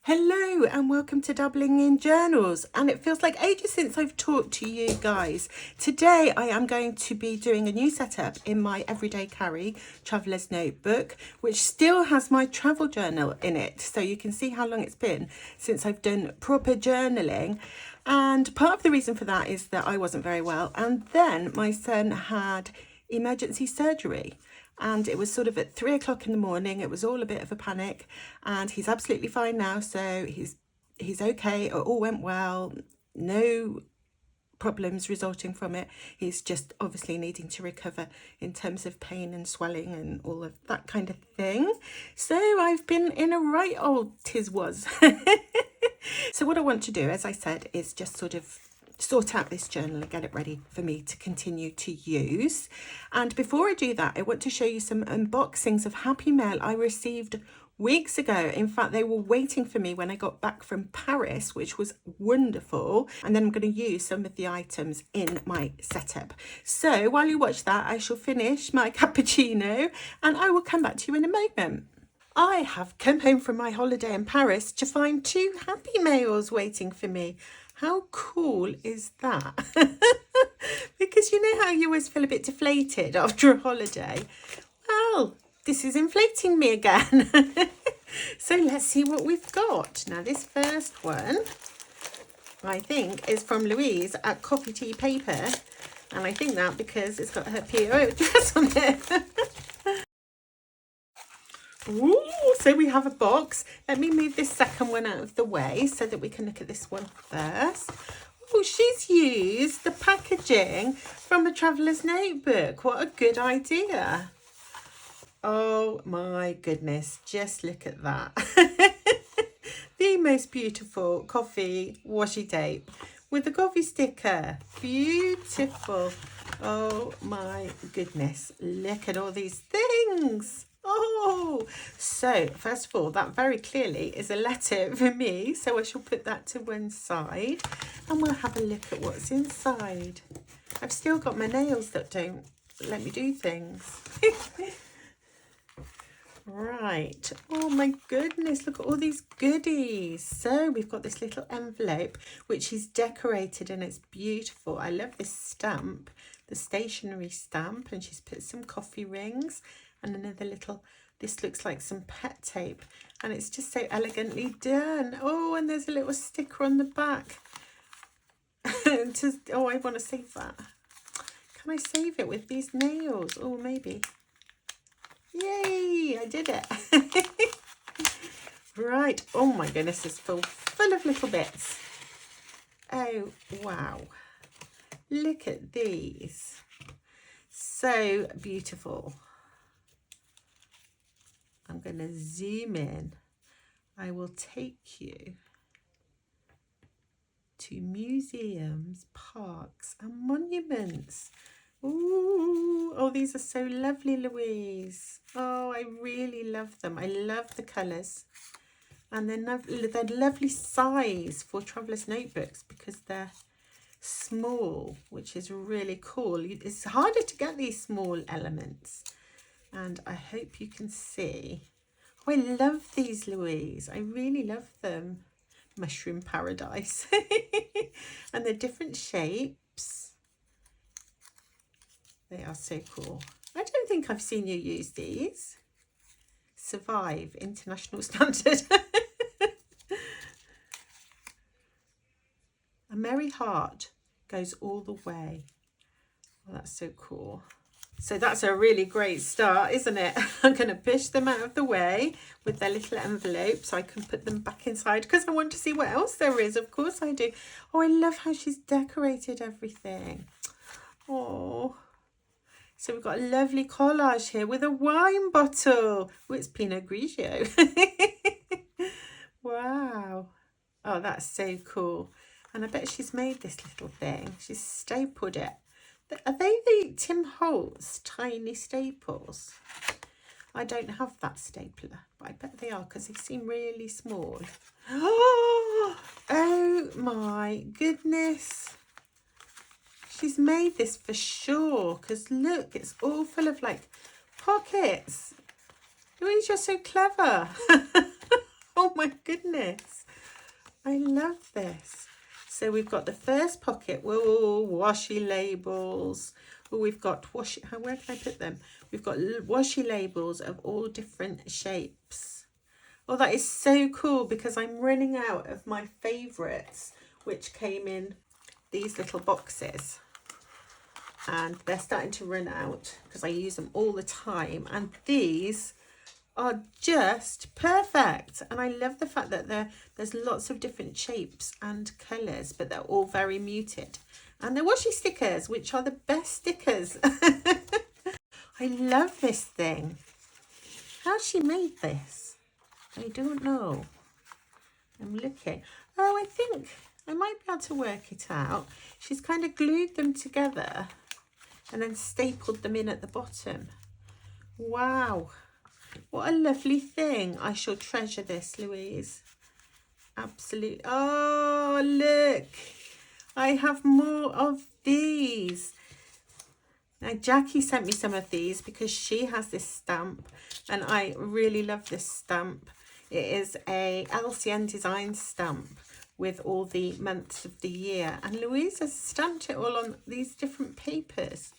Hello and welcome to Dabbling in Journals, and it feels like ages since I've talked to you guys. Today I am going to be doing a new setup in my everyday carry traveller's notebook, which still has my travel journal in it, so you can see how long it's been since I've done proper journaling. And part of the reason for that is that I wasn't very well, and then my son had emergency surgery. And it was sort of at 3 o'clock in the morning. It was all a bit of a panic, and he's absolutely fine now. So he's okay. It all went well. No problems resulting from it. He's just obviously needing to recover in terms of pain and swelling and all of that kind of thing. So I've been in a right old was. So what I want to do, as I said, is just sort of sort out this journal and get it ready for me to continue to use. And before I do that, I want to show you some unboxings of Happy Mail I received weeks ago. In fact, they were waiting for me when I got back from Paris, which was wonderful. And then I'm going to use some of the items in my setup. So while you watch that, I shall finish my cappuccino and I will come back to you in a moment. I have come home from my holiday in Paris to find 2 Happy Mails waiting for me. How cool is that? Because you know how you always feel a bit deflated after a holiday? Well, this is inflating me again. So let's see what we've got. Now this first one, I think, is from Louise at Coffee Tea Paper. And I think that because it's got her PO address on it. Ooh, so we have a box. Let me move this second one out of the way so that we can look at this one first. Oh, she's used the packaging from a traveller's notebook. What a good idea. Oh my goodness, just look at that. The most beautiful coffee washi tape with a coffee sticker. Beautiful. Oh my goodness, look at all these things. Oh, so first of all, that very clearly is a letter for me, so I shall put that to one side and we'll have a look at what's inside. I've still got my nails that don't let me do things. Right, oh my goodness, look at all these goodies. So we've got this little envelope which is decorated and it's beautiful. I love this stamp, the stationery stamp, and she's put some coffee rings and another little, this looks like some pet tape, and it's just so elegantly done. Oh, and there's a little sticker on the back. Oh, I want to save that. Can I save it with these nails? Oh, maybe. Yay, I did it. Right, oh my goodness, it's full of little bits. Oh, wow. Look at these. So beautiful. I'm going to zoom in. I will take you to museums, parks and monuments. Ooh, oh, these are so lovely, Louise. Oh, I really love them. I love the colours. And they're lovely size for traveller's notebooks because they're small, which is really cool. It's harder to get these small elements. And I hope you can see. Oh, I love these, Louise. I really love them. Mushroom paradise. And they're different shapes. They are so cool. I don't think I've seen you use these. Survive, international standard. A merry heart goes all the way. Oh, that's so cool. So that's a really great start, isn't it? I'm going to push them out of the way with their little envelope so I can put them back inside because I want to see what else there is. Of course I do. Oh, I love how she's decorated everything. Oh, so we've got a lovely collage here with a wine bottle. Oh, it's Pinot Grigio. Wow. Oh, that's so cool. And I bet she's made this little thing. She's stapled it. Are they the Tim Holtz tiny staples? I don't have that stapler, but I bet they are because they seem really small. Oh my goodness. She's made this for sure because look, it's all full of like pockets. Louise, you're so clever. Oh my goodness. I love this. So we've got the first pocket. Whoa, washi labels. Oh, we've got washi. Where can I put them? We've got washi labels of all different shapes. Oh, that is so cool because I'm running out of my favourites, which came in these little boxes. And they're starting to run out because I use them all the time. And these are just perfect. And I love the fact that there's lots of different shapes and colours, but they're all very muted. And they're washi stickers, which are the best stickers. I love this thing. How's she made this? I don't know. I'm looking. Oh, I think I might be able to work it out. She's kind of glued them together and then stapled them in at the bottom. Wow. What a lovely thing. I shall treasure this, Louise. Absolutely. Oh, look. I have more of these. Now, Jackie sent me some of these because she has this stamp and I really love this stamp. It is a LCN design stamp with all the months of the year. And Louise has stamped it all on these different papers,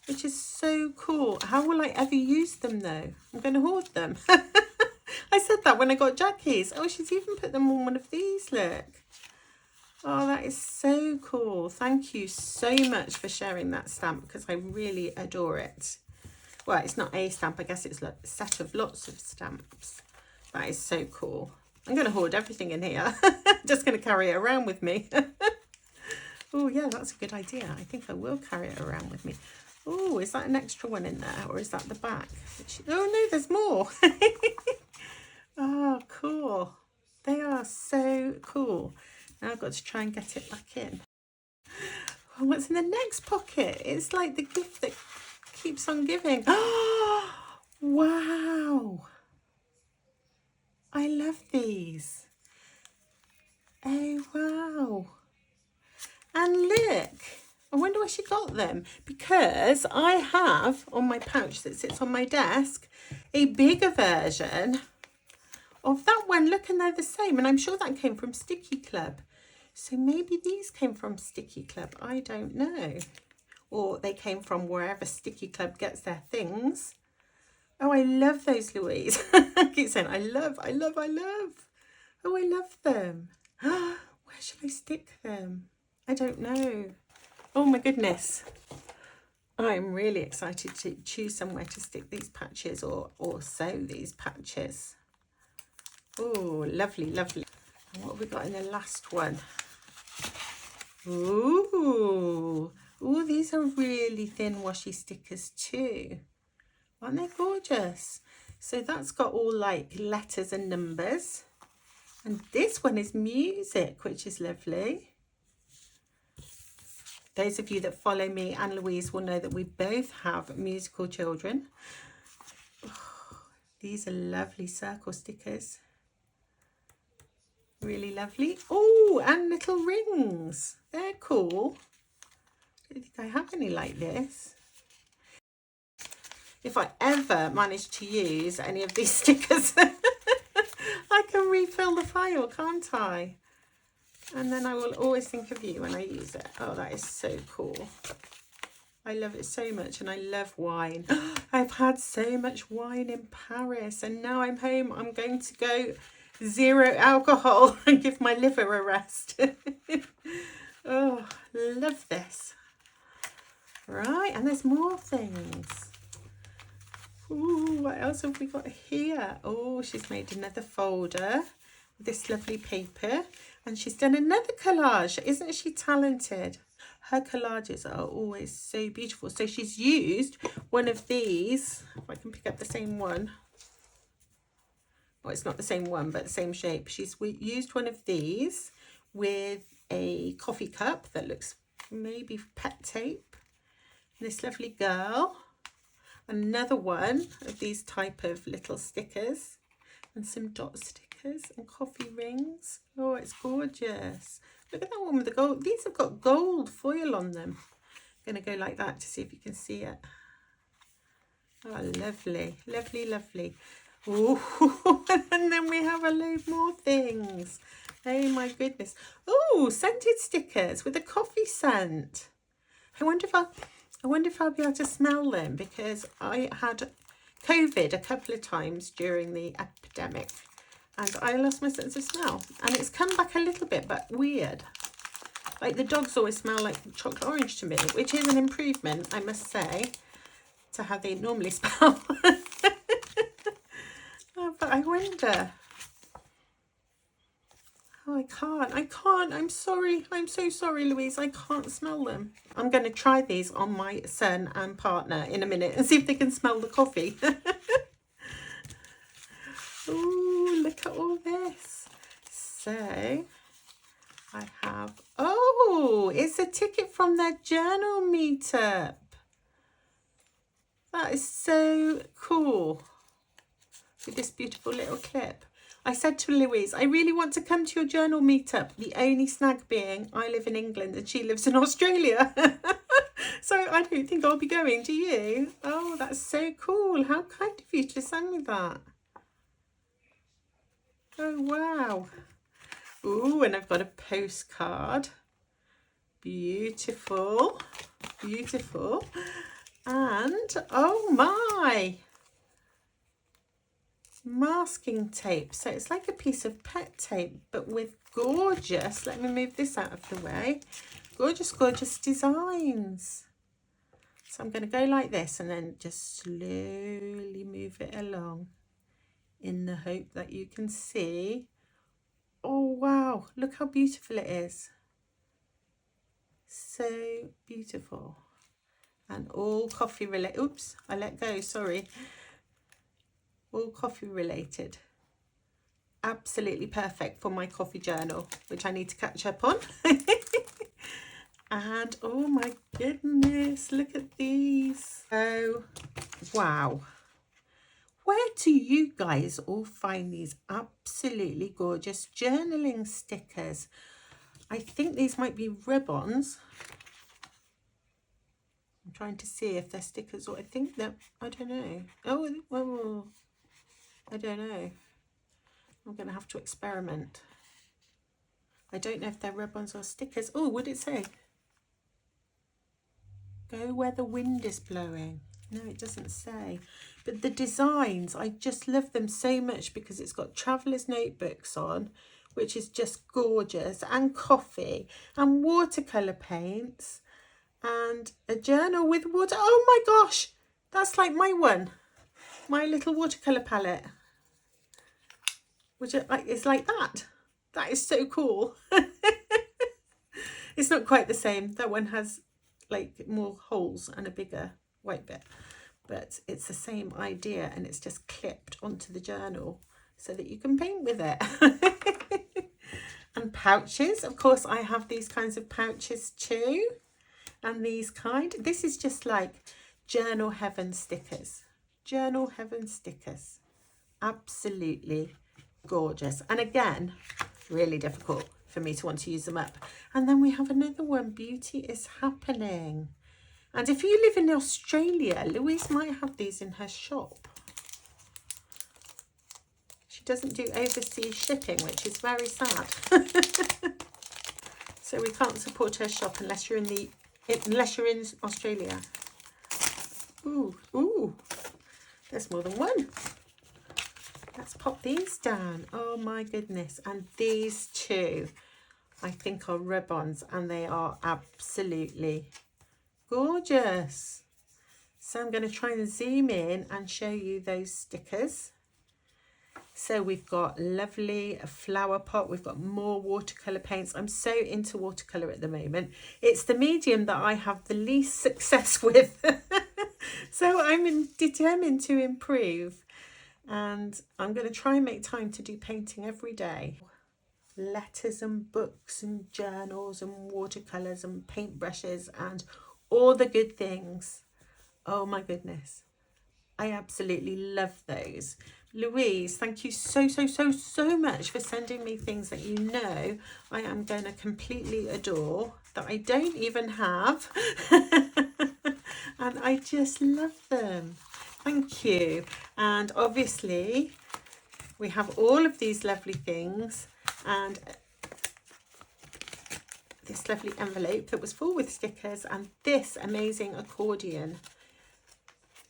which is so cool. How will I ever use them though? I'm going to hoard them. I said that when I got Jackie's. Oh, she's even put them on one of these, look. Oh, that is so cool. Thank you so much for sharing that stamp because I really adore it. Well, it's not a stamp. I guess it's a set of lots of stamps. That is so cool. I'm going to hoard everything in here. Just going to carry it around with me. Oh, yeah, that's a good idea. I think I will carry it around with me. Oh, is that an extra one in there or is that the back? Oh, no, there's more. Oh, cool. They are so cool. Now I've got to try and get it back in. Oh, what's in the next pocket? It's like the gift that keeps on giving. Oh, wow. I love these. Oh, wow. And look, I wonder where she got them. Because I have on my pouch that sits on my desk a bigger version of that one. Look, and they're the same. And I'm sure that came from Sticky Club. So maybe these came from Sticky Club. I don't know. Or they came from wherever Sticky Club gets their things. Oh, I love those, Louise. I keep saying, I love. Oh, I love them. Where should I stick them? I don't know. Oh, my goodness. I'm really excited to choose somewhere to stick these patches or sew these patches. Oh, lovely, lovely. And what have we got in the last one? Ooh. Ooh, these are really thin washi stickers too. Aren't they gorgeous? So that's got all like letters and numbers. And this one is music, which is lovely. Those of you that follow me and Louise will know that we both have musical children. Oh, these are lovely circle stickers. Really lovely. Oh, and little rings. They're cool. I don't think I have any like this. If I ever manage to use any of these stickers, I can refill the file, can't I? And then I will always think of you when I use it. Oh, that is so cool. I love it so much, and I love wine. I've had so much wine in Paris, and now I'm home. I'm going to go 0 alcohol and give my liver a rest. Oh, love this. Right, and there's more things. Ooh, what else have we got here? Oh, she's made another folder with this lovely paper, and she's done another collage. Isn't she talented? Her collages are always so beautiful. So she's used one of these, if I can pick up the same one. Well, it's not the same one, but the same shape. She's used one of these with a coffee cup that looks maybe pet tape. This lovely girl. Another one of these type of little stickers and some dot stickers and coffee rings. Oh, it's gorgeous. Look at that one with the gold. These have got gold foil on them. I'm going to go like that to see if you can see it. Oh, lovely, lovely, lovely. Ooh, and then we have a load more things. Oh my goodness. Oh, scented stickers with a coffee scent. I wonder if I'll be able to smell them, because I had COVID a couple of times during the epidemic and I lost my sense of smell, and it's come back a little bit, but weird. Like the dogs always smell like chocolate orange to me, which is an improvement, I must say, to how they normally smell. Oh, but I wonder. Oh, I can't. I'm sorry. I'm so sorry, Louise. I can't smell them. I'm going to try these on my son and partner in a minute and see if they can smell the coffee. Oh, look at all this. So I have, oh, it's a ticket from their journal meetup. That is so cool. With this beautiful little clip. I said to Louise, I really want to come to your journal meetup. The only snag being I live in England and she lives in Australia. So I don't think I'll be going, do you? Oh, that's so cool. How kind of you to send me that. Oh, wow. Ooh, and I've got a postcard. Beautiful. Beautiful. And, oh my, masking tape. So it's like a piece of pet tape, but with gorgeous, let me move this out of the way, gorgeous, gorgeous designs. So I'm going to go like this and then just slowly move it along in the hope that you can see. Oh wow, look how beautiful it is. So beautiful. And all coffee related. Oops, I let go, sorry. All coffee related. Absolutely perfect for my coffee journal, which I need to catch up on. And oh my goodness, look at these. Oh wow. Where do you guys all find these absolutely gorgeous journaling stickers? I think these might be ribbons. I'm trying to see if they're stickers, or I think that, I don't know. Oh, well, I don't know. I'm going to have to experiment. I don't know if they're ribbons or stickers. Oh, would it say? Go where the wind is blowing. No, it doesn't say. But the designs, I just love them so much because it's got traveller's notebooks on, which is just gorgeous, and coffee, and watercolour paints, and a journal with water. Oh my gosh, that's like my one. My little watercolour palette. Which is like that. That is so cool. It's not quite the same. That one has like more holes and a bigger white bit, but it's the same idea, and it's just clipped onto the journal so that you can paint with it. And pouches, of course I have these kinds of pouches too, and these kind. This is just like journal heaven stickers. Journal heaven stickers. Absolutely gorgeous, and again really difficult for me to want to use them up. And then we have another one, beauty is happening. And if you live in Australia, Louise might have these in her shop. She doesn't do overseas shipping, which is very sad. So we can't support her shop unless you're in Australia. Ooh, there's more than one. Let's pop these down. Oh my goodness. And these two, I think, are ribbons, and they are absolutely gorgeous. So I'm going to try and zoom in and show you those stickers. So we've got lovely flower pot. We've got more watercolour paints. I'm so into watercolour at the moment. It's the medium that I have the least success with. So I'm determined to improve. And I'm going to try and make time to do painting every day. Letters and books and journals and watercolours and paintbrushes and all the good things. Oh my goodness. I absolutely love those. Louise, thank you so much for sending me things that you know I am going to completely adore, that I don't even have. And I just love them. Thank you. And obviously we have all of these lovely things and this lovely envelope that was full with stickers and this amazing accordion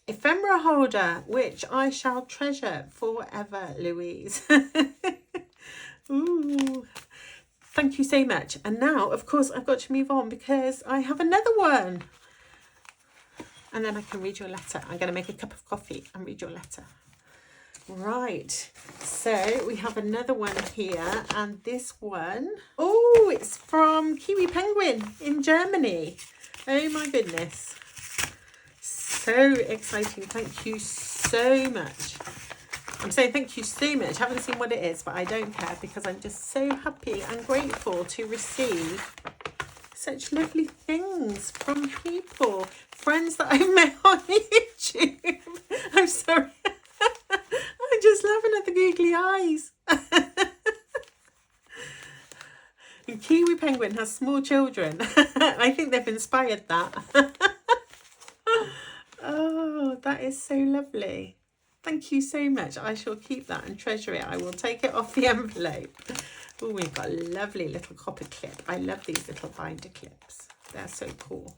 ephemera holder, which I shall treasure forever, Louise. Ooh, thank you so much. And now, of course, I've got to move on because I have another one. And then I can read your letter. I'm going to make a cup of coffee and read your letter. Right, so we have another one here, and this one, oh, it's from Kiwi Penguin in Germany. Oh my goodness, so exciting. Thank you so much. I'm saying thank you so much. I haven't seen what it is, but I don't care because I'm just so happy and grateful to receive such lovely things from people, friends that I've met on YouTube. I'm sorry. I'm just laughing at the googly eyes. And Kiwi Penguin has small children. I think they've inspired that. Oh, that is so lovely. Thank you so much. I shall keep that and treasure it. I will take it off the envelope. Oh, we've got a lovely little copper clip. I love these little binder clips. They're so cool.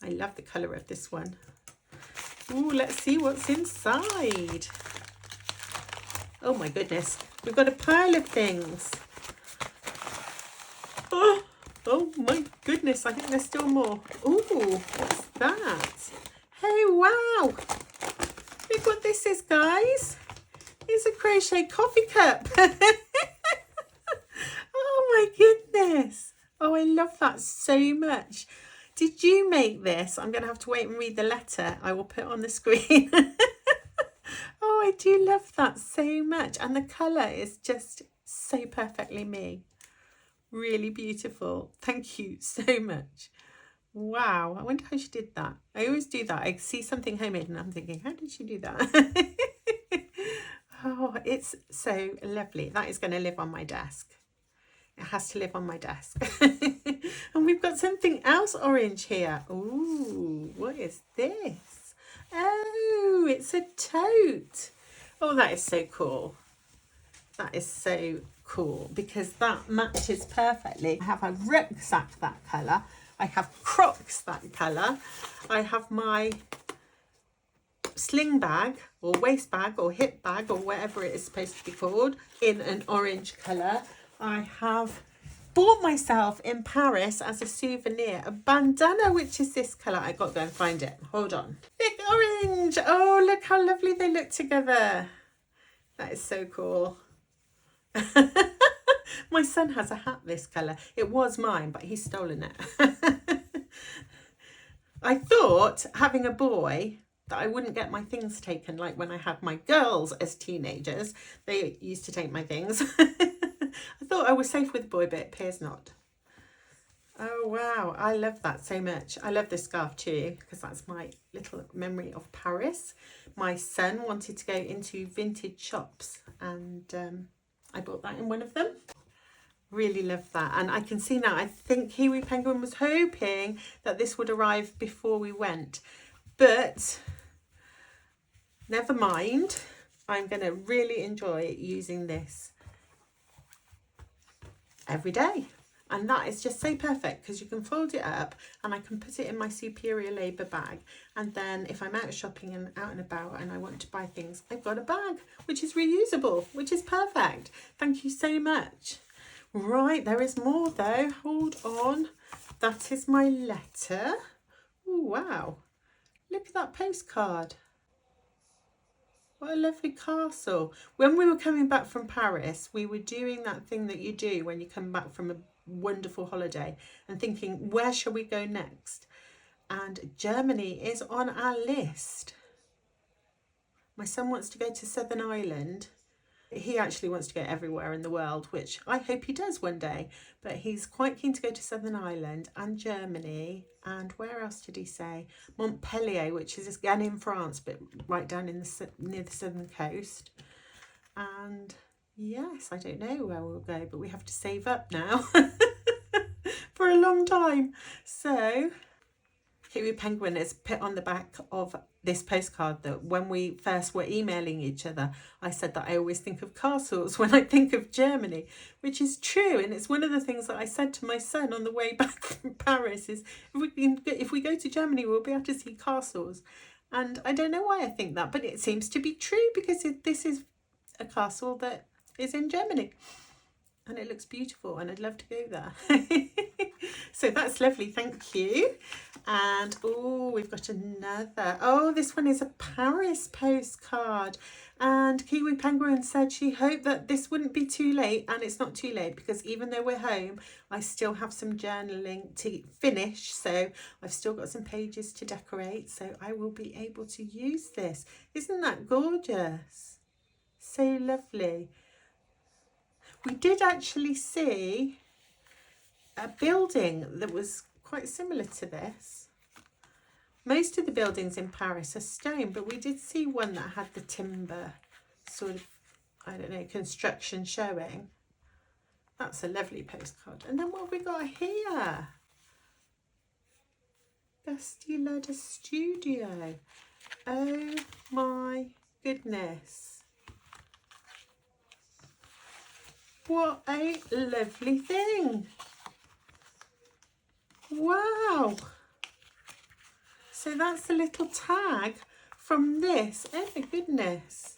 I love the colour of this one. Oh, let's see what's inside. Oh my goodness, we've got a pile of things. Oh my goodness, I think there's still more. Ooh, what's that? Hey, wow. Look what this is, guys. It's a crochet coffee cup. Oh my goodness. Oh, I love that so much. Did you make this? I'm going to have to wait and read the letter. I will put it on the screen. Oh, I do love that so much. And the colour is just so perfectly me. Really beautiful. Thank you so much. Wow. I wonder how she did that. I always do that. I see something homemade and I'm thinking, how did she do that? Oh, it's so lovely. That is going to live on my desk. It has to live on my desk. And we've got something else orange here. Ooh, what is this? Oh, it's a tote. Oh, that is so cool. That is so cool because that matches perfectly. I have a rucksack that colour. I have Crocs that colour. I have my sling bag or waist bag or hip bag or whatever it is supposed to be called in an orange colour. I have bought myself in Paris as a souvenir a bandana, which is this colour. I got to go and find it. Hold on. Big orange. Oh, look how lovely they look together. That is so cool. My son has a hat this colour. It was mine, but he's stolen it. I thought having a boy that I wouldn't get my things taken like when I had my girls as teenagers. They used to take my things. I thought I was safe with a boy, but it appears not. Oh, wow. I love that so much. I love this scarf too, because that's my little memory of Paris. My son wanted to go into vintage shops and I bought that in one of them. Really love that. And I can see now, I think Kiwi Penguin was hoping that this would arrive before we went. But never mind. I'm going to really enjoy using this every day. And that is just so perfect because you can fold it up and I can put it in my superior labour bag. And then if I'm out shopping and out and about and I want to buy things, I've got a bag which is reusable, which is perfect. Thank you so much. Right, there is more though. Hold on. That is my letter. Oh, wow. Look at that postcard. What a lovely castle. When we were coming back from Paris, we were doing that thing that you do when you come back from a wonderful holiday and thinking, where shall we go next? And Germany is on our list. My son wants to go to Southern Ireland. He actually wants to go everywhere in the world, which I hope he does one day. But he's quite keen to go to Southern Ireland and Germany. And where else did he say? Montpellier, which is again in France, but right down in the near the southern coast. And yes, I don't know where we'll go, but we have to save up now for a long time. So Kiwi Penguin has put on the back of this postcard that when we first were emailing each other, I said that I always think of castles when I think of Germany, which is true. And it's one of the things that I said to my son on the way back from Paris is if we go to Germany, we'll be able to see castles. And I don't know why I think that, but it seems to be true because this is a castle that is in Germany. And it looks beautiful and I'd love to go there. So that's lovely, thank you. And oh, we've got another. Oh, this one is a Paris postcard. And Kiwi Penguin said she hoped that this wouldn't be too late, and it's not too late because even though we're home, I still have some journaling to finish. So I've still got some pages to decorate, so I will be able to use this. Isn't that gorgeous? So lovely. We did actually see a building that was quite similar to this. Most of the buildings in Paris are stone, but we did see one that had the timber sort of, I don't know, construction showing. That's a lovely postcard. And then what have we got here? Bastille Leather Studio. Oh my goodness. What a lovely thing. Wow. So that's the little tag from this. Oh my goodness.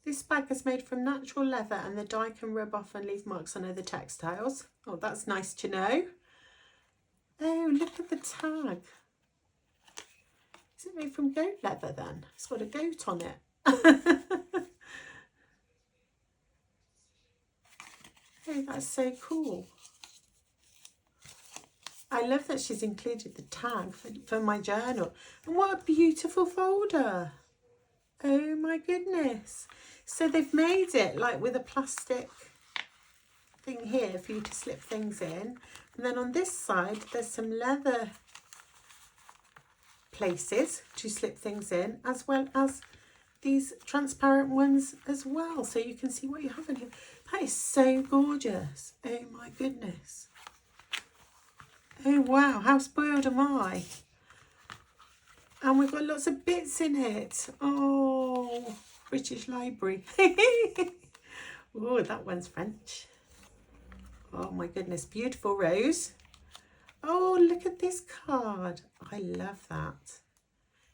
This bag is made from natural leather and the dye can rub off and leave marks on other textiles. Oh, that's nice to know. Oh, look at the tag. Is it made from goat leather then? It's got a goat on it. Oh, that's so cool. I love that she's included the tag for my journal. And what a beautiful folder. Oh my goodness. So they've made it like with a plastic thing here for you to slip things in. And then on this side, there's some leather places to slip things in, as well as these transparent ones as well. So you can see what you have in here. That is so gorgeous. Oh my goodness. Oh wow, how spoiled am I? And we've got lots of bits in it. Oh, British Library. Oh, that one's French. Oh my goodness, beautiful rose. Oh, look at this card. I love that.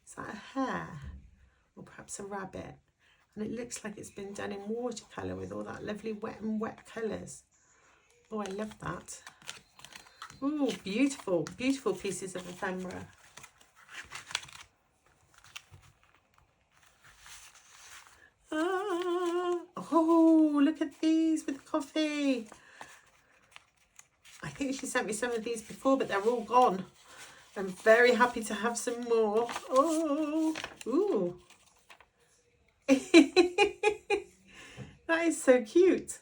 Is that a hare? Or perhaps a rabbit? And it looks like it's been done in watercolour with all that lovely wet and wet colours. Oh, I love that. Oh, beautiful, beautiful pieces of ephemera. Ah, oh, look at these with the coffee. I think she sent me some of these before, but they're all gone. I'm very happy to have some more. Oh, ooh. That is so cute.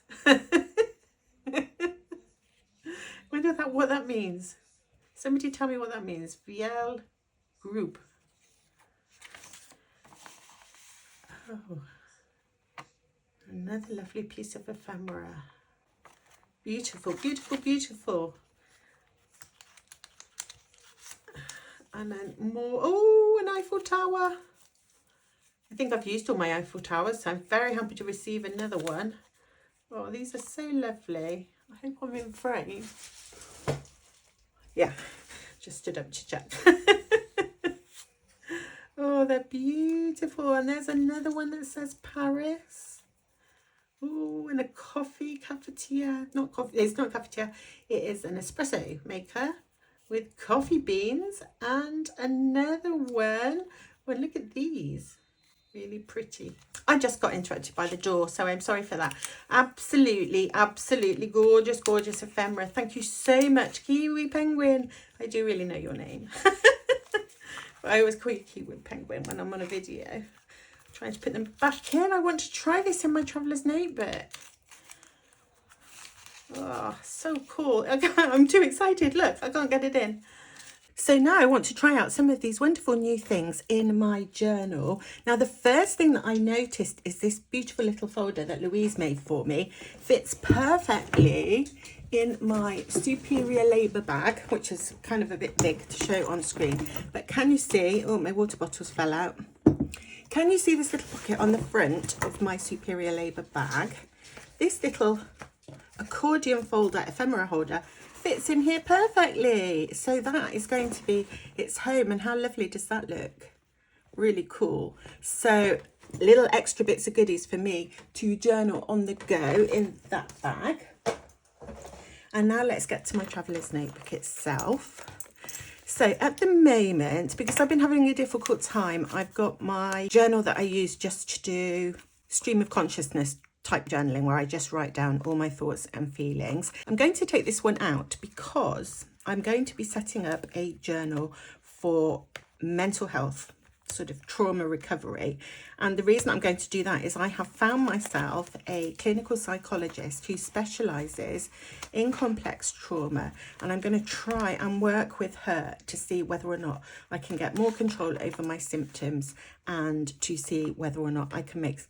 Wonder what that means. Somebody tell me what that means. Viel group. Oh, another lovely piece of ephemera. Beautiful, beautiful, beautiful. And then more. Oh, an Eiffel Tower. I think I've used all my Eiffel Towers, so I'm very happy to receive another one. Oh, these are so lovely. I hope I'm in frame. Yeah, just stood up to check. Oh, they're beautiful. And there's another one that says Paris. Oh, and a coffee cafetiere. Not coffee, it's not a cafetiere. It is an espresso maker with coffee beans. And another one. Well, look at these. Really pretty. I just got interrupted by the door, so I'm sorry for that. Absolutely, absolutely gorgeous, gorgeous ephemera. Thank you so much, Kiwi Penguin. I do really know your name. I always call you Kiwi Penguin when I'm on a video. I'm trying to put them back in. I want to try this in my traveller's notebook. Oh, so cool. I'm too excited. Look, I can't get it in. So now I want to try out some of these wonderful new things in my journal. Now, the first thing that I noticed is this beautiful little folder that Louise made for me. Fits perfectly in my Superior Labour bag, which is kind of a bit big to show on screen. But can you see, oh, my water bottles fell out. Can you see this little pocket on the front of my Superior Labour bag? This little accordion folder, ephemera holder, fits in here perfectly. So that is going to be its home. And how lovely does that look? Really cool. So little extra bits of goodies for me to journal on the go in that bag. And now let's get to my traveller's notebook itself. So at the moment, because I've been having a difficult time, I've got my journal that I use just to do stream of consciousness type journaling, where I just write down all my thoughts and feelings. I'm going to take this one out because I'm going to be setting up a journal for mental health, sort of trauma recovery. And the reason I'm going to do that is I have found myself a clinical psychologist who specialises in complex trauma, and I'm going to try and work with her to see whether or not I can get more control over my symptoms and to see whether or not I can make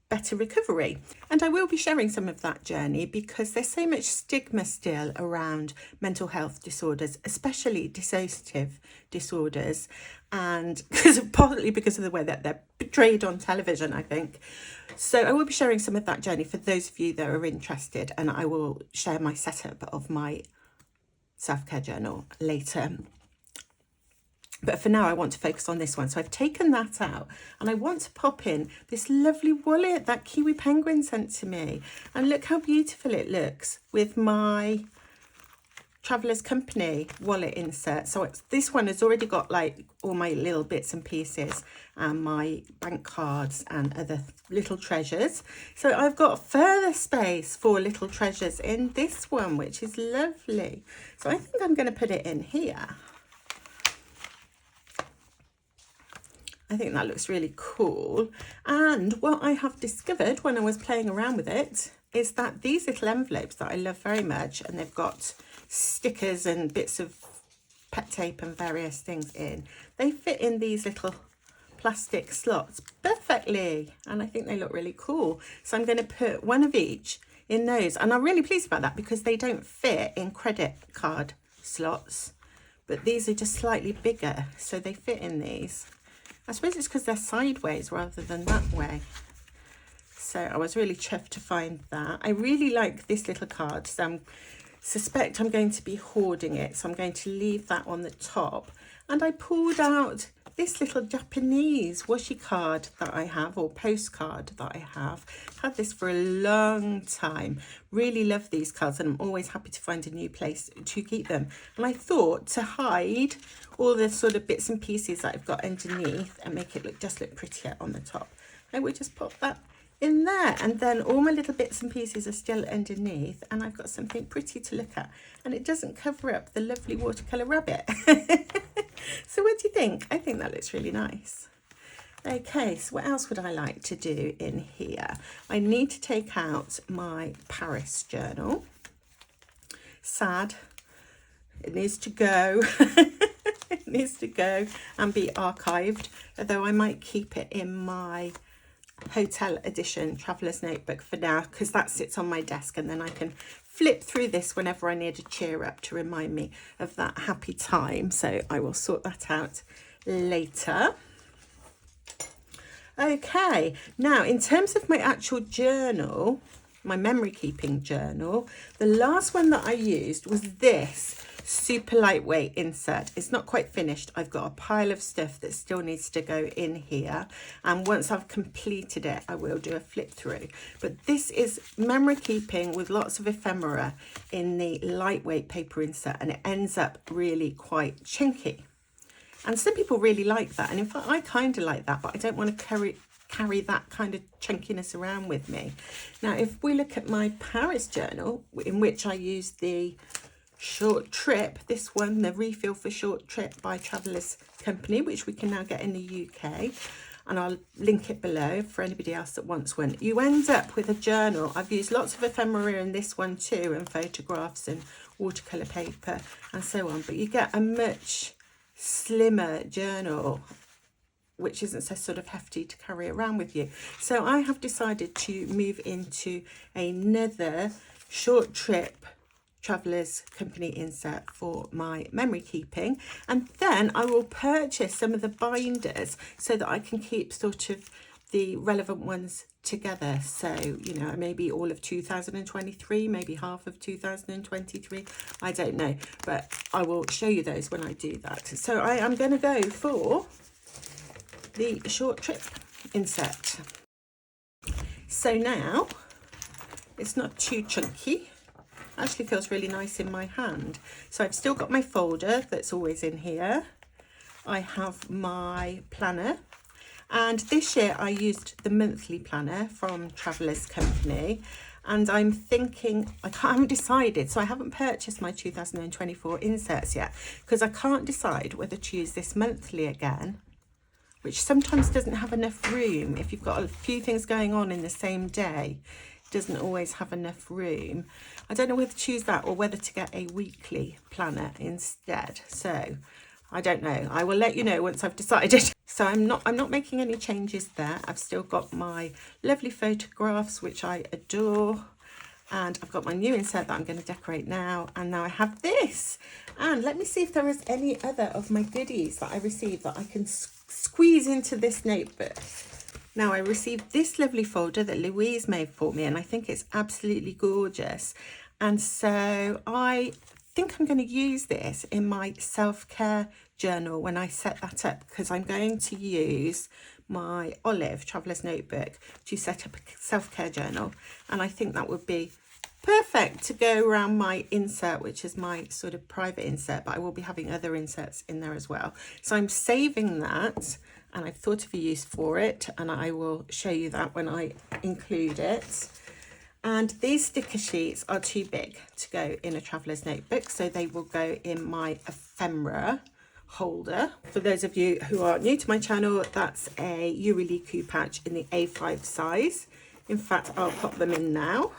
better recovery. And I will be sharing some of that journey because there's so much stigma still around mental health disorders, especially dissociative disorders, and partly because of the way that they're portrayed on television, I think. So I will be sharing some of that journey for those of you that are interested, and I will share my setup of my self-care journal later. But for now, I want to focus on this one. So I've taken that out and I want to pop in this lovely wallet that Kiwi Penguin sent to me. And look how beautiful it looks with my Traveller's Company wallet insert. So this one has already got like all my little bits and pieces and my bank cards and other little treasures. So I've got further space for little treasures in this one, which is lovely. So I think I'm going to put it in here. I think that looks really cool. And what I have discovered when I was playing around with it is that these little envelopes that I love very much, and they've got stickers and bits of pet tape and various things in, they fit in these little plastic slots perfectly. And I think they look really cool. So I'm going to put one of each in those. And I'm really pleased about that because they don't fit in credit card slots, but these are just slightly bigger. So they fit in these. I suppose it's because they're sideways rather than that way. So I was really chuffed to find that. I really like this little card, so I suspect I'm going to be hoarding it. So I'm going to leave that on the top. And I pulled out this little Japanese washi card that I have, or postcard that I have. I've had this for a long time. Really love these cards, and I'm always happy to find a new place to keep them. And I thought to hide all the sort of bits and pieces that I've got underneath and make it look prettier on the top, I would just pop that in there, and then all my little bits and pieces are still underneath, and I've got something pretty to look at, and it doesn't cover up the lovely watercolour rabbit. So what do you think? I think that looks really nice. Okay, so what else would I like to do in here? I need to take out my Paris journal. Sad. It needs to go. It needs to go and be archived, although I might keep it in my hotel edition Traveller's Notebook for now, because that sits on my desk, and then I can flip through this whenever I need a cheer up to remind me of that happy time. So I will sort that out later. Okay, now in terms of my actual journal, my memory keeping journal, the last one that I used was this super lightweight insert. It's not quite finished. I've got a pile of stuff that still needs to go in here, and once I've completed it I will do a flip through. But this is memory keeping with lots of ephemera in the lightweight paper insert, and it ends up really quite chunky, and some people really like that, and in fact I kind of like that, but I don't want to carry that kind of chunkiness around with me. Now if we look at my Paris journal, in which I use the Short Trip, this one, the refill for Short Trip by Traveller's Company, which we can now get in the UK, and I'll link it below for anybody else that wants one. You end up with a journal. I've used lots of ephemera in this one too, and photographs and watercolour paper and so on, but you get a much slimmer journal, which isn't so sort of hefty to carry around with you. So I have decided to move into another Short Trip Traveller's Company insert for my memory keeping, and then I will purchase some of the binders so that I can keep sort of the relevant ones together. So, you know, maybe all of 2023, maybe half of 2023, I don't know, but I will show you those when I do that. So I am going to go for the short trip insert. So now it's not too chunky, actually feels really nice in my hand. So I've still got my folder that's always in here. I have my planner, and this year I used the monthly planner from Traveller's Company, and I'm thinking, I haven't decided, so I haven't purchased my 2024 inserts yet because I can't decide whether to use this monthly again, which sometimes doesn't have enough room. If you've got a few things going on in the same day, it doesn't always have enough room. I don't know whether to choose that or whether to get a weekly planner instead. So I don't know. I will let you know once I've decided. So I'm not making any changes there. I've still got my lovely photographs, which I adore. And I've got my new insert that I'm going to decorate now. And now I have this. And let me see if there is any other of my goodies that I received that I can squeeze into this notebook. Now, I received this lovely folder that Louise made for me, and I think it's absolutely gorgeous. And so I think I'm going to use this in my self-care journal when I set that up, because I'm going to use my Olive Traveller's Notebook to set up a self-care journal. And I think that would be perfect to go around my insert, which is my sort of private insert, but I will be having other inserts in there as well. So I'm saving that, and I've thought of a use for it, and I will show you that when I include it. And these sticker sheets are too big to go in a traveller's notebook, so they will go in my ephemera holder. For those of you who are new to my channel, that's a Euroliku patch in the A5 size. In fact, I'll pop them in now.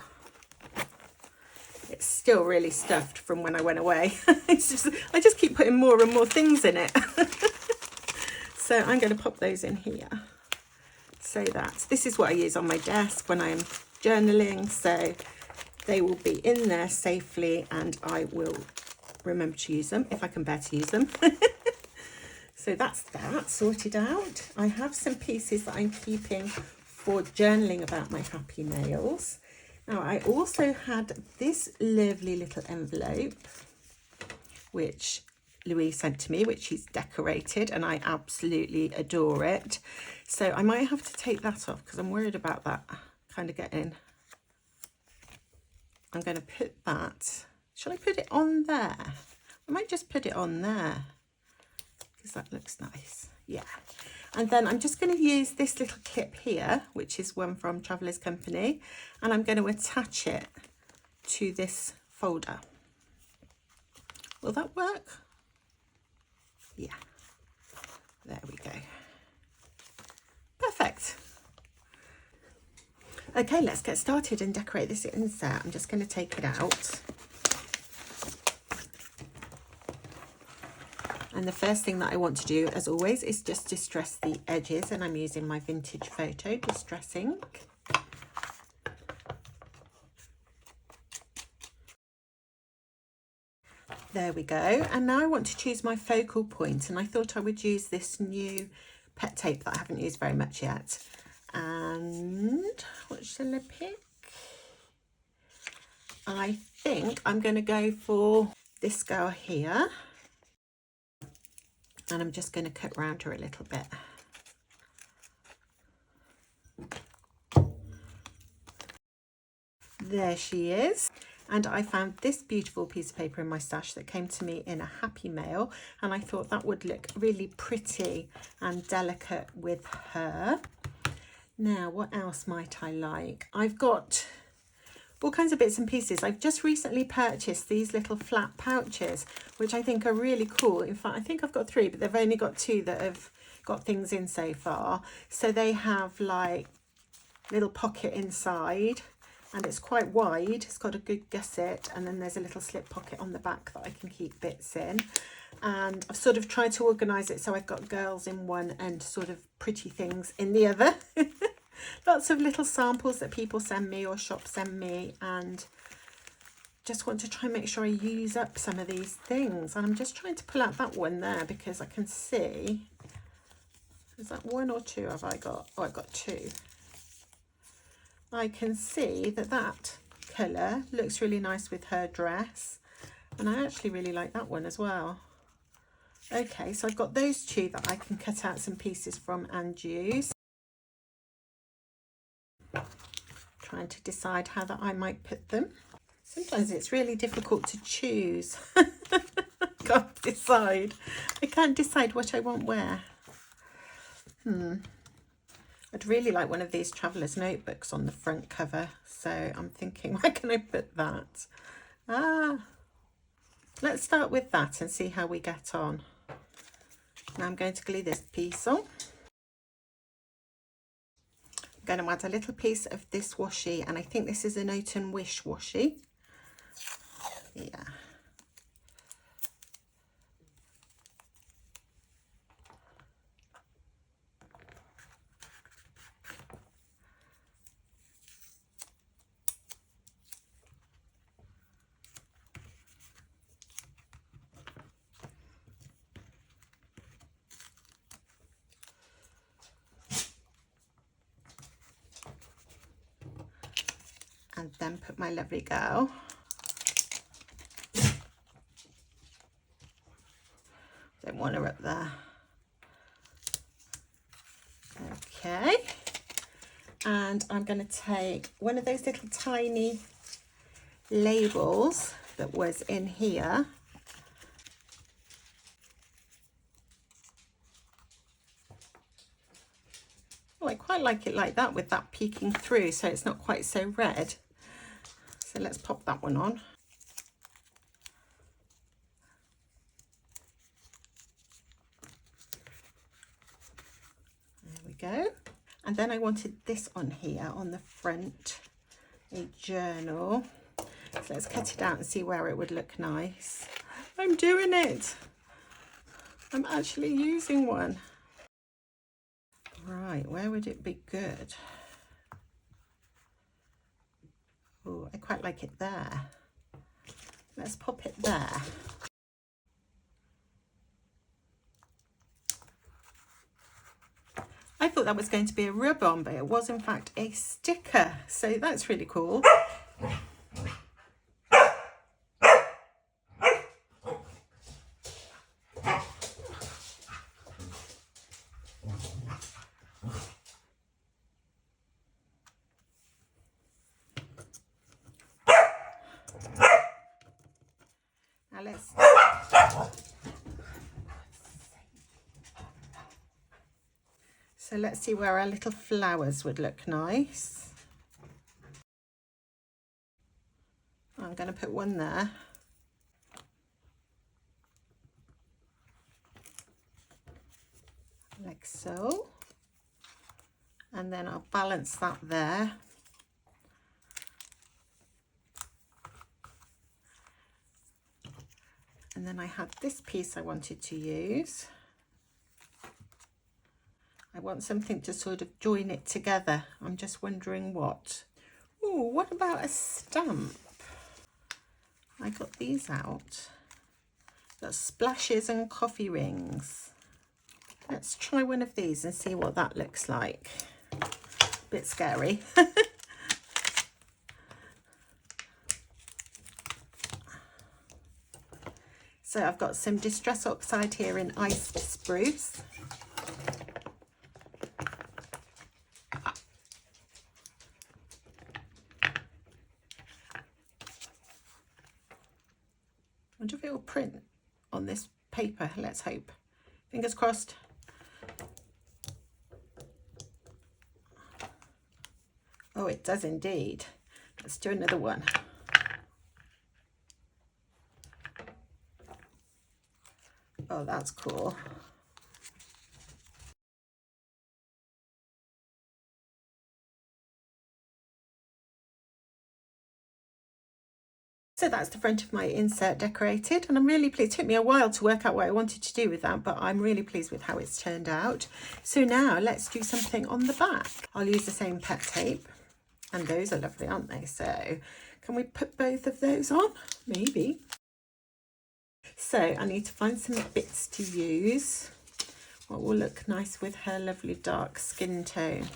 It's still really stuffed from when I went away. I just keep putting more and more things in it. So I'm going to pop those in here. So that this is what I use on my desk when I'm journaling. So they will be in there safely, and I will remember to use them if I can bear to use them. So that's that sorted out. I have some pieces that I'm keeping for journaling about my happy mails. Now, I also had this lovely little envelope, which Louise sent to me, which she's decorated, and I absolutely adore it. So I might have to take that off because I'm worried about that kind of getting... I'm going to put that... Shall I put it on there? I might just put it on there because that looks nice. Yeah. And then I'm just going to use this little clip here, which is one from Traveller's Company, and I'm going to attach it to this folder. Will that work? Yeah. There we go. Perfect. Okay, let's get started and decorate this insert. I'm just going to take it out. And the first thing that I want to do, as always, is just distress the edges, and I'm using my Vintage Photo Distress ink. There we go. And now I want to choose my focal point, and I thought I would use this new pet tape that I haven't used very much yet. And what shall I pick? I think I'm going to go for this girl here. And I'm just going to cut around her a little bit. There she is. And I found this beautiful piece of paper in my stash that came to me in a happy mail, and I thought that would look really pretty and delicate with her. Now, what else might I like? I've got all kinds of bits and pieces. I've just recently purchased these little flat pouches, which I think are really cool. In fact, I think I've got 3, but they've only got 2 that have got things in so far. So they have like little pocket inside, and it's quite wide. It's got a good gusset, and then there's a little slip pocket on the back that I can keep bits in. And I've sort of tried to organise it so I've got girls in one and sort of pretty things in the other. Lots of little samples that people send me or shops send me, and just want to try and make sure I use up some of these things. And I'm just trying to pull out that one there because I can see, is that one or two have I got? Oh, I've got two. I can see that that colour looks really nice with her dress. And I actually really like that one as well. Okay, so I've got those two that I can cut out some pieces from and use. Trying to decide how that I might put them. Sometimes it's really difficult to choose. Can't decide. I can't decide what I want where. I'd really like one of these traveller's notebooks on the front cover. So I'm thinking, where can I put that? Let's start with that and see how we get on. Now I'm going to glue this piece on. I'm going to add a little piece of this washi, and I think this is an Autumn Wish washi. Yeah. And then put my lovely girl. Don't want her up there. Okay. And I'm going to take one of those little tiny labels that was in here. Oh, I quite like it like that with that peeking through, so it's not quite so red. So let's pop that one on. There we go. And then I wanted this on here on the front, a journal. So let's cut it out and see where it would look nice. I'm doing it. I'm actually using one. Right, where would it be good? Oh, I quite like it there. Let's pop it there. I thought that was going to be a rub-on, but it was in fact a sticker. So that's really cool. Now let's see where our little flowers would look nice. I'm going to put one there. Like so. And then I'll balance that there. And then I had this piece I wanted to use. I want something to sort of join it together. I'm just wondering what. Oh, what about a stamp? I got these out. Got splashes and coffee rings. Let's try one of these and see what that looks like. Bit scary. So I've got some Distress Oxide here in Iced Spruce. I wonder if it will print on this paper. Let's hope. Fingers crossed. Oh, it does indeed. Let's do another one. Oh, that's cool. So that's the front of my insert decorated, and I'm really pleased. It took me a while to work out what I wanted to do with that, but I'm really pleased with how it's turned out. So now let's do something on the back. I'll use the same pet tape, and those are lovely, aren't they? So Can we put both of those on? Maybe. So I need to find some bits to use. What will look nice with her lovely dark skin tone.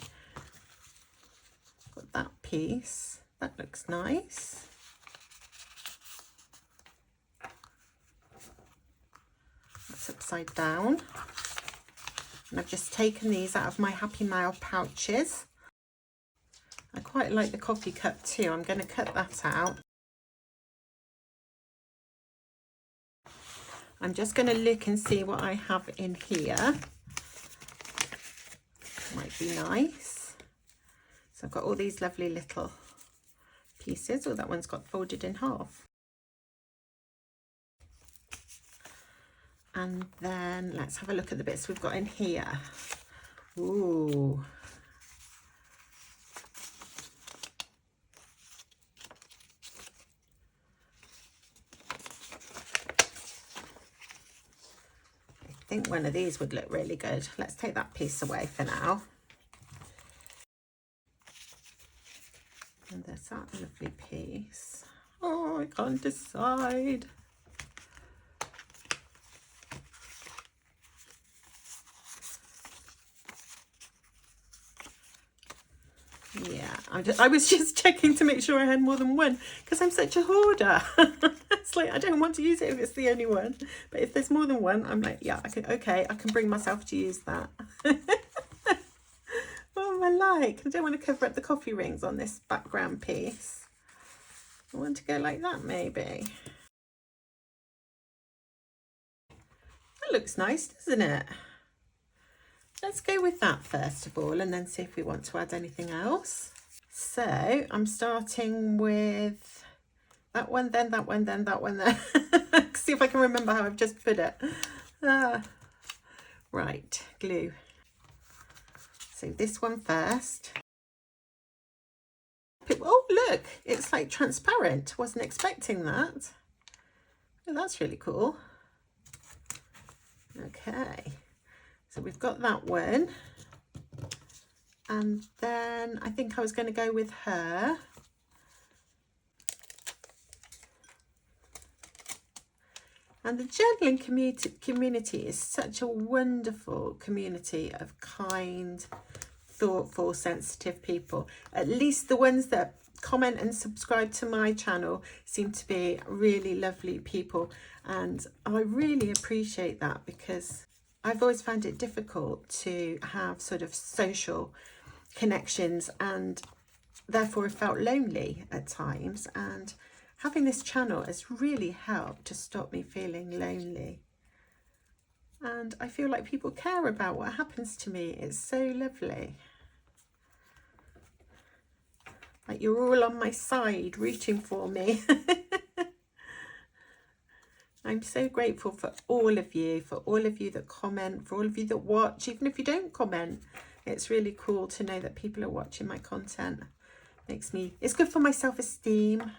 Got that piece. That looks nice. That's upside down. And I've just taken these out of my Happy Mail pouches. I quite like the coffee cup too. I'm going to cut that out. I'm just going to look and see what I have in here. Might be nice. So I've got all these lovely little pieces. Oh, that one's got folded in half. And then let's have a look at the bits we've got in here. Ooh. I think one of these would look really good. Let's take that piece away for now. And there's that lovely piece. Oh, I can't decide. Yeah, I was just checking to make sure I had more than one because I'm such a hoarder. It's like I don't want to use it if it's the only one, but if there's more than one, I'm like, yeah, I can bring myself to use that. What am I like? I don't want to cover up the coffee rings on this background piece. I want to go like that maybe. That looks nice, doesn't it? Let's go with that first of all and then see if we want to add anything else. So I'm starting with that one, then that one, then that one, then. See if I can remember how I've just put it. Right, glue. So this one first. Oh, look, it's like transparent. Wasn't expecting that. Oh, that's really cool. Okay. So we've got that one, and then I think I was going to go with her. And the journaling community is such a wonderful community of kind, thoughtful, sensitive people. At least the ones that comment and subscribe to my channel seem to be really lovely people, and I really appreciate that because I've always found it difficult to have sort of social connections and therefore felt lonely at times, and having this channel has really helped to stop me feeling lonely. And I feel like people care about what happens to me. It's so lovely. Like you're all on my side rooting for me. I'm so grateful for all of you that comment, for all of you that watch. Even if you don't comment, it's really cool to know that people are watching my content. It's good for my self-esteem,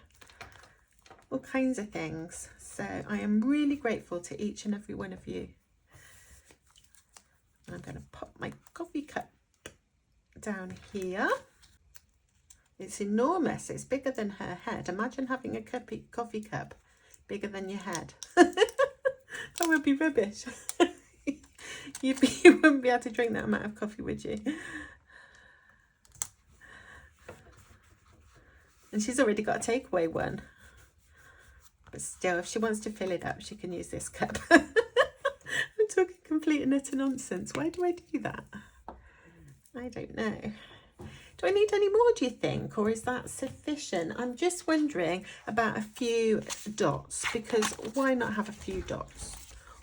all kinds of things. So I am really grateful to each and every one of you. I'm going to pop my coffee cup down here. It's enormous. It's bigger than her head. Imagine having a coffee cup bigger than your head. That would be rubbish. You wouldn't be able to drink that amount of coffee, would you? And she's already got a takeaway one. But still, if she wants to fill it up, she can use this cup. I'm talking complete and utter nonsense. Why do I do that? I don't know. Do I need any more, do you think? Or is that sufficient? I'm just wondering about a few dots, because why not have a few dots?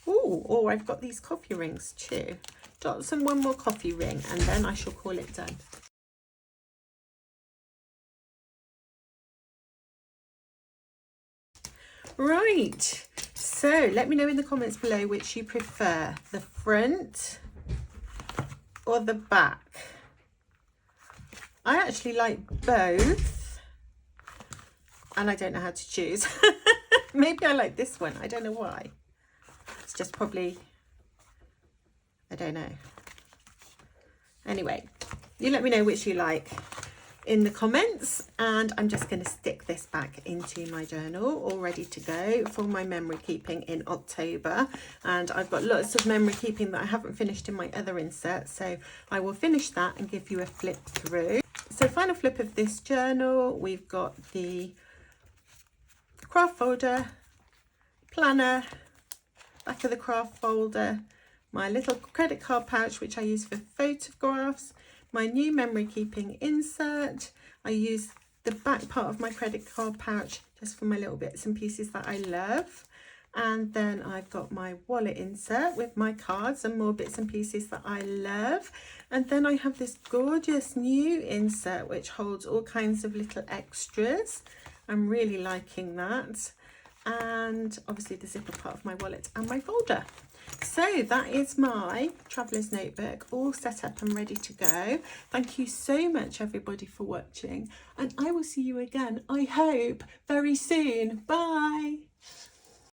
Oh, I've got these coffee rings too. Dots and one more coffee ring, and then I shall call it done. Right, so let me know in the comments below which you prefer, the front or the back. I actually like both, and I don't know how to choose. Maybe I like this one. I don't know why. It's just probably, I don't know. Anyway, you let me know which you like. in the comments, and I'm just going to stick this back into my journal all ready to go for my memory keeping in October. And I've got lots of memory keeping that I haven't finished in my other insert, so I will finish that and give you a flip through. So final flip of this journal, we've got the craft folder, planner, back of the craft folder, my little credit card pouch which I use for photographs, my new memory keeping insert. I use the back part of my credit card pouch just for my little bits and pieces that I love. And then I've got my wallet insert with my cards and more bits and pieces that I love. And then I have this gorgeous new insert which holds all kinds of little extras. I'm really liking that. And obviously the zipper part of my wallet and my folder. So that is my traveller's notebook all set up and ready to go. Thank you so much everybody for watching, and I will see you again, I hope, very soon. Bye.